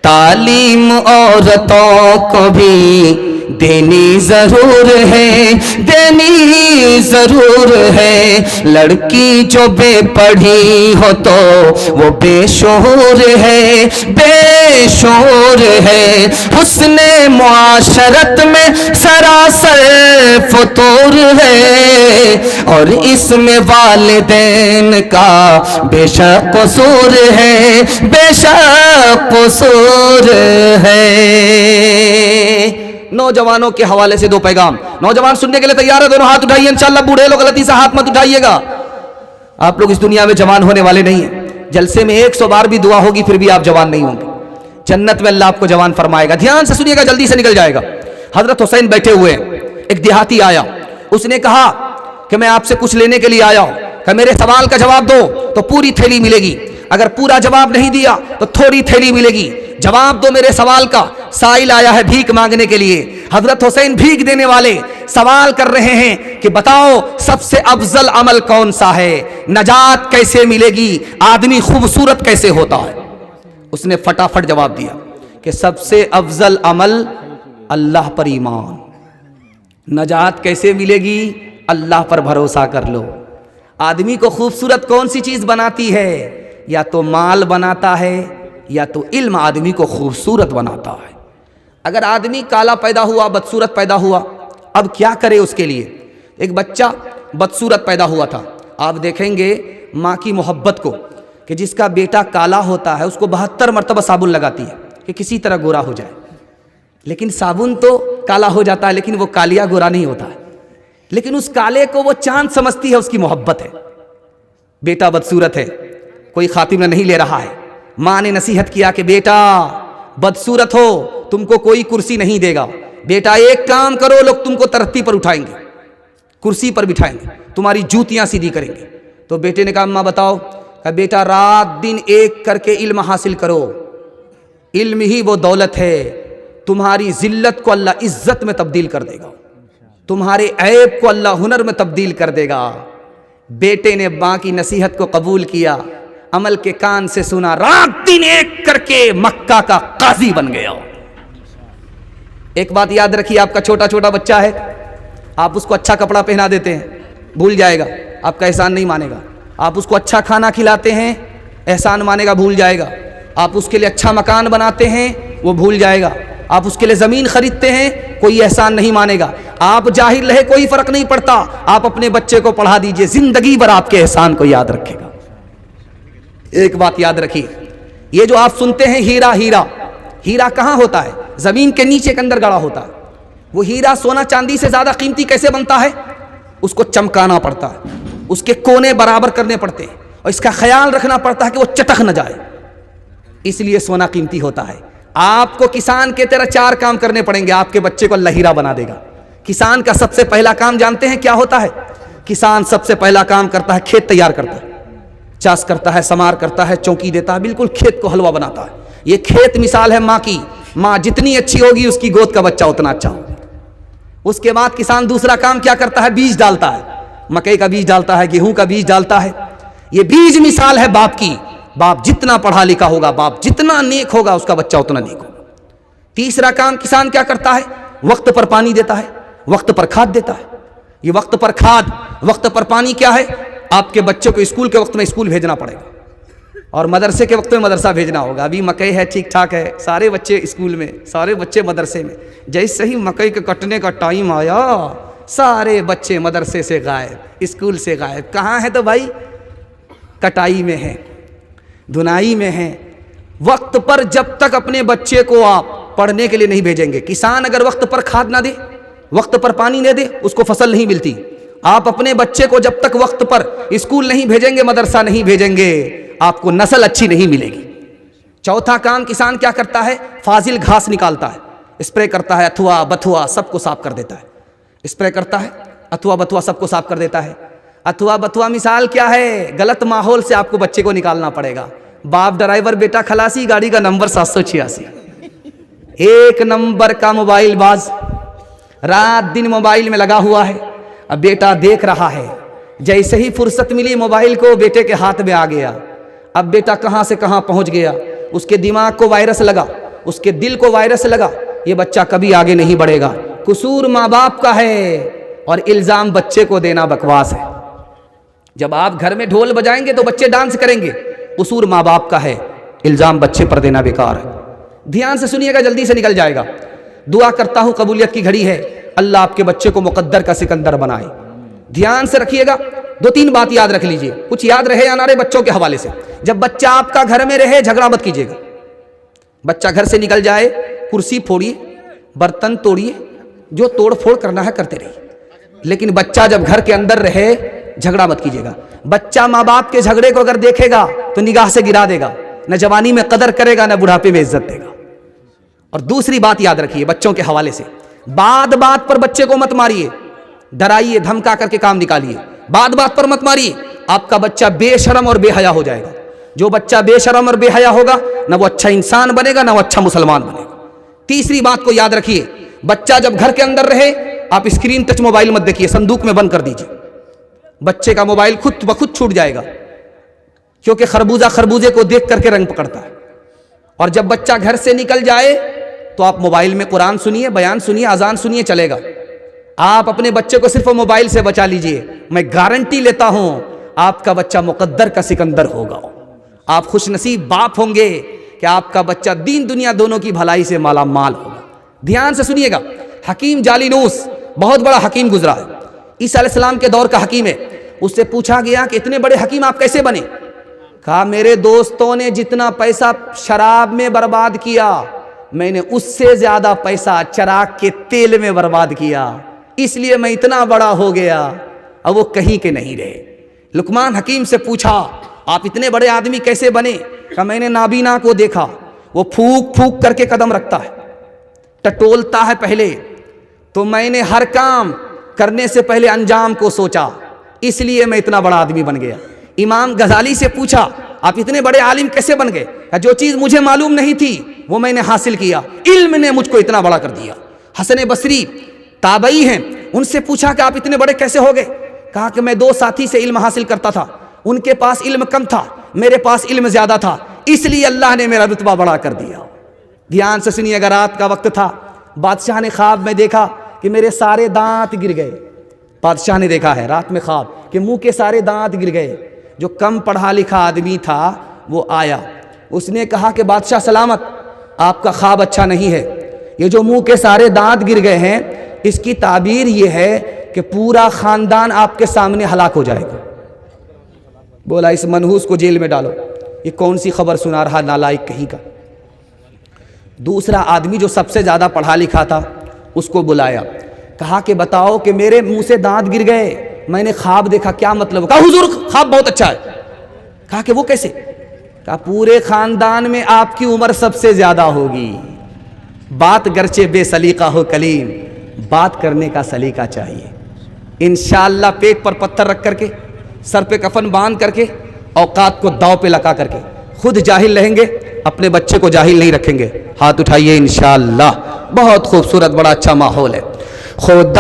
तालीम औरतों को भी देनी जरूर है, देनी जरूर है। लड़की जो बेपढ़ी हो तो वो बेशऊर है, बेशऊर है। हुस्ने मुआशरत में सरासर फतूर है, और इसमें वालिदैन का बेशक कसूर है, बेशक कसूर है। नौजवानों के हवाले से दो पैगाम। नौजवान सुनने के लिए तैयार है? दोनों हाथ उठाइए इंशाअल्लाह। बूढ़े लोग गलती से हाथ मत उठाइएगा। आप लोग इस दुनिया में जवान होने वाले नहीं हैं। जलसे में 100 बार भी दुआ होगी फिर भी आप जवान नहीं होंगे। जन्नत में अल्लाह आपको जवान फरमाएगा। ध्यान से सुनिएगा, जल्दी से निकल जाएगा। हजरत हुसैन बैठे हुए हैं, एक देहाती आया, उसने कहा कि मैं आपसे कुछ लेने के लिए आया हूं, कि मेरे सवाल का जवाब दो तो पूरी थैली मिलेगी, अगर पूरा जवाब नहीं दिया तो थोड़ी थैली मिलेगी। जवाब दो मेरे सवाल का। साइल आया है भीख मांगने के लिए। हजरत हुसैन भीख देने वाले सवाल कर रहे हैं कि बताओ सबसे अफजल अमल कौन सा है, नजात कैसे मिलेगी, आदमी खूबसूरत कैसे होता है। उसने फटाफट जवाब दिया कि सबसे अफजल अमल अल्लाह पर ईमान। नजात कैसे मिलेगी? अल्लाह पर भरोसा कर लो। आदमी को खूबसूरत कौन सी चीज बनाती है? या तो माल बनाता है या तो इल्म आदमी को खूबसूरत बनाता है। अगर आदमी काला पैदा हुआ, बदसूरत पैदा हुआ, अब क्या करे उसके लिए? एक बच्चा बदसूरत पैदा हुआ था, आप देखेंगे माँ की मोहब्बत को, कि जिसका बेटा काला होता है उसको 72 मरतबा साबुन लगाती है कि किसी तरह गोरा हो जाए। लेकिन साबुन तो काला हो जाता है, लेकिन वो कालिया गोरा नहीं होता है। लेकिन उस काले को वो चांद समझती है, उसकी मोहब्बत है। बेटा बदसूरत है, कोई खातिमा नहीं ले रहा है। माँ ने नसीहत किया कि बेटा बदसूरत हो, तुमको कोई कुर्सी नहीं देगा। बेटा एक काम करो, लोग तुमको तरक्की पर उठाएंगे, कुर्सी पर बिठाएंगे, तुम्हारी जूतियां सीधी करेंगे। तो बेटे ने कहा अम्मा बताओ। कहा बेटा रात दिन एक करके इल्म हासिल करो, इल्म ही वो दौलत है, तुम्हारी जिल्लत को अल्लाह इज्जत में तब्दील कर देगा, तुम्हारे ऐब को अल्लाह हुनर में तब्दील कर देगा। बेटे ने माँ की नसीहत को कबूल किया, अमल के कान से सुना, रात दिन एक करके मक्का का काजी बन गया। एक बात याद रखिए, आपका छोटा छोटा बच्चा है, आप उसको अच्छा कपड़ा पहना देते हैं, भूल जाएगा, आपका एहसान नहीं मानेगा। आप उसको अच्छा खाना खिलाते हैं, एहसान मानेगा, भूल जाएगा। आप उसके लिए अच्छा मकान बनाते हैं, वो भूल जाएगा। आप उसके लिए ज़मीन खरीदते हैं, कोई एहसान नहीं मानेगा। आप जाहिल रहे कोई फ़र्क नहीं पड़ता, आप अपने बच्चे को पढ़ा दीजिए, ज़िंदगी भर आपके एहसान को याद रखेगा। एक बात याद रखिए, ये जो आप सुनते हैं हीरा हीरा, हीरा कहाँ होता है? ज़मीन के नीचे के अंदर गड़ा होता है। वो हीरा सोना चांदी से ज़्यादा कीमती कैसे बनता है? उसको चमकाना पड़ता है, उसके कोने बराबर करने पड़ते हैं, और इसका ख्याल रखना पड़ता है कि वो चटक न जाए, इसलिए सोना कीमती होता है। आपको किसान के तरह 4 काम करने पड़ेंगे, आपके बच्चे को अल्लाह हीरा बना देगा। किसान का सबसे पहला काम जानते हैं क्या होता है? किसान सबसे पहला काम करता है खेत तैयार करता है, चास करता है, समार करता है, चौकी देता है, बिल्कुल खेत को हलवा बनाता है। ये खेत मिसाल है माँ की। माँ जितनी अच्छी होगी उसकी गोद का बच्चा उतना अच्छा होगा। उसके बाद किसान दूसरा काम क्या करता है? बीज डालता है, मकई का बीज डालता है, गेहूं का बीज डालता है। ये बीज मिसाल है बाप की। बाप जितना पढ़ा लिखा होगा, बाप जितना नेक होगा, उसका बच्चा उतना नेक होगा। तीसरा काम किसान क्या करता है? वक्त पर पानी देता है, वक्त पर खाद देता है। ये वक्त पर खाद, वक्त पर पानी क्या है? आपके बच्चों को स्कूल के वक्त में स्कूल भेजना पड़ेगा, और मदरसे के वक्त में मदरसा भेजना होगा। अभी मकई है, ठीक ठाक है, सारे बच्चे स्कूल में, सारे बच्चे मदरसे में। जैसे ही मकई के कटने का टाइम आया, सारे बच्चे मदरसे से गायब, स्कूल से गायब। कहाँ है? तो भाई कटाई में है, धुनाई में है। वक्त पर जब तक अपने बच्चे को आप पढ़ने के लिए नहीं भेजेंगे, किसान अगर वक्त पर खाद ना दे, वक्त पर पानी न दे, उसको फसल नहीं मिलती। आप अपने बच्चे को जब तक वक्त पर स्कूल नहीं भेजेंगे, मदरसा नहीं भेजेंगे, आपको नस्ल अच्छी नहीं मिलेगी। चौथा काम किसान क्या करता है? फाजिल घास निकालता है, स्प्रे करता है, अथवा बथुआ सबको साफ कर देता है। स्प्रे करता है, अथवा बथुआ सबको साफ कर देता है। अथवा बथुआ मिसाल क्या है? गलत माहौल से आपको बच्चे को निकालना पड़ेगा। बाप ड्राइवर, बेटा खलासी, गाड़ी का नंबर 786। एक नंबर का मोबाइल बाज, रात दिन मोबाइल में लगा हुआ है। अब बेटा देख रहा है, जैसे ही फुर्सत मिली मोबाइल को बेटे के हाथ में आ गया। अब बेटा कहाँ से कहाँ पहुँच गया, उसके दिमाग को वायरस लगा, اس کے دل کو وائرس لگا, یہ بچہ کبھی آگے نہیں بڑھے گا. قصور ماں باپ کا ہے اور الزام بچے کو دینا بکواس ہے. جب آپ گھر میں ڈھول بجائیں گے تو بچے ڈانس کریں گے, قصور ماں باپ کا ہے, الزام بچے پر دینا بیکار ہے. دھیان سے سنیے گا, جلدی سے نکل جائے گا. دعا کرتا ہوں, قبولیت کی گھڑی ہے, اللہ آپ کے بچے کو مقدر کا سکندر بنائے. دھیان سے رکھیے گا, 2-3 بات یاد رکھ لیجئے, کچھ یاد رہے یا نہ رہے بچوں کے حوالے سے. جب بچہ آپ کا گھر میں رہے جھگڑا مت کیجیے گا. بچہ گھر سے نکل جائے, کرسی پھوڑیے, برتن توڑیے, جو توڑ پھوڑ کرنا ہے کرتے رہیے, لیکن بچہ جب گھر کے اندر رہے جھگڑا مت کیجیے گا. بچہ ماں باپ کے جھگڑے کو اگر دیکھے گا تو نگاہ سے گرا دے گا, نہ جوانی میں قدر کرے گا, نہ بڑھاپے میں عزت دے گا. اور دوسری بات یاد رکھیے بچوں کے حوالے سے, بات بات پر بچے کو مت ماریے, ڈرائیے دھمکا کر کے کام نکالیے. بات بات پر مت ماریے, آپ کا بچہ بے شرم اور بے حیا ہو جائے گا. جو بچہ بے شرم اور بے حیا ہوگا نہ وہ اچھا انسان بنے گا, نہ وہ اچھا مسلمان بنے گا. تیسری بات کو یاد رکھیے, بچہ جب گھر کے اندر رہے آپ اسکرین ٹچ موبائل مت دیکھیے, صندوق میں بند کر دیجیے. بچے کا موبائل خود بخود چھوٹ جائے گا, کیونکہ خربوزہ خربوزے کو دیکھ کر کے رنگ پکڑتا ہے. اور جب بچہ گھر سے نکل جائے تو آپ موبائل میں قرآن سنیے, بیان سنیے, اذان سنیے, چلے گا. آپ اپنے بچے کو صرف موبائل سے بچا لیجئے, میں گارنٹی لیتا ہوں آپ کا بچہ مقدر کا سکندر ہوگا. آپ خوش نصیب باپ ہوں گے کہ آپ کا بچہ دین دنیا دونوں کی بھلائی سے مالا مال ہوگا. دھیان سے سنیے گا, حکیم جالینوس بہت بڑا حکیم گزرا ہے, عیسیٰ علیہ السلام کے دور کا حکیم ہے. اس سے پوچھا گیا کہ اتنے بڑے حکیم آپ کیسے بنے؟ کہا میرے دوستوں نے جتنا پیسہ شراب میں برباد کیا میں نے اس سے زیادہ پیسہ چراغ کے تیل میں برباد کیا, اس لیے میں اتنا بڑا ہو گیا. اب وہ کہیں کے نہیں رہے. لقمان حکیم سے پوچھا آپ اتنے بڑے آدمی کیسے بنے؟ کہ میں نے نابینا کو دیکھا, وہ پھونک پھونک کر کے قدم رکھتا ہے, ٹٹولتا ہے پہلے, تو میں نے ہر کام کرنے سے پہلے انجام کو سوچا, اس لیے میں اتنا بڑا آدمی بن گیا. امام غزالی سے پوچھا آپ اتنے بڑے عالم کیسے بن گئے؟ جو چیز مجھے معلوم نہیں تھی وہ میں نے حاصل کیا, علم نے مجھ کو اتنا بڑا کر دیا. حسن بصری تابعی ہیں, ان سے پوچھا کہ آپ اتنے بڑے کیسے ہو گئے؟ کہا کہ میں 2 ساتھی سے علم حاصل کرتا تھا, ان کے پاس علم کم تھا, میرے پاس علم زیادہ تھا, اس لیے اللہ نے میرا رتبہ بڑا کر دیا. دھیان سے سنیے گا, رات کا وقت تھا, بادشاہ نے خواب میں دیکھا کہ میرے سارے دانت گر گئے. بادشاہ نے دیکھا ہے رات میں خواب کہ منہ کے سارے دانت گر گئے. جو کم پڑھا لکھا آدمی تھا وہ آیا, اس نے کہا کہ بادشاہ سلامت, آپ کا خواب اچھا نہیں ہے, یہ جو منہ کے سارے دانت گر گئے ہیں اس کی تعبیر یہ ہے کہ پورا خاندان آپ کے سامنے ہلاک ہو جائے گا. بولا اس منحوس کو جیل میں ڈالو, یہ کون سی خبر سنا رہا نالائق کہیں کا. دوسرا آدمی جو سب سے زیادہ پڑھا لکھا تھا اس کو بلایا, کہا کہ بتاؤ کہ میرے منہ سے دانت گر گئے, میں نے خواب دیکھا, کیا مطلب؟ کہا حضور خواب بہت اچھا ہے. کہا کہ وہ کیسے؟ کہا پورے خاندان میں آپ کی عمر سب سے زیادہ ہوگی, بات گرچہ بے سلیقہ ہو کلیم, بات کرنے کا سلیقہ چاہیے. انشاءاللہ پیٹ پر پتھر رکھ کر کے, سر پہ کفن باندھ کر کے, اوقات کو داؤ پہ لگا کر کے خود جاہل رہیں گے, اپنے بچے کو جاہل نہیں رکھیں گے. ہاتھ اٹھائیے انشاءاللہ. بہت خوبصورت, بڑا اچھا ماحول ہے. خدا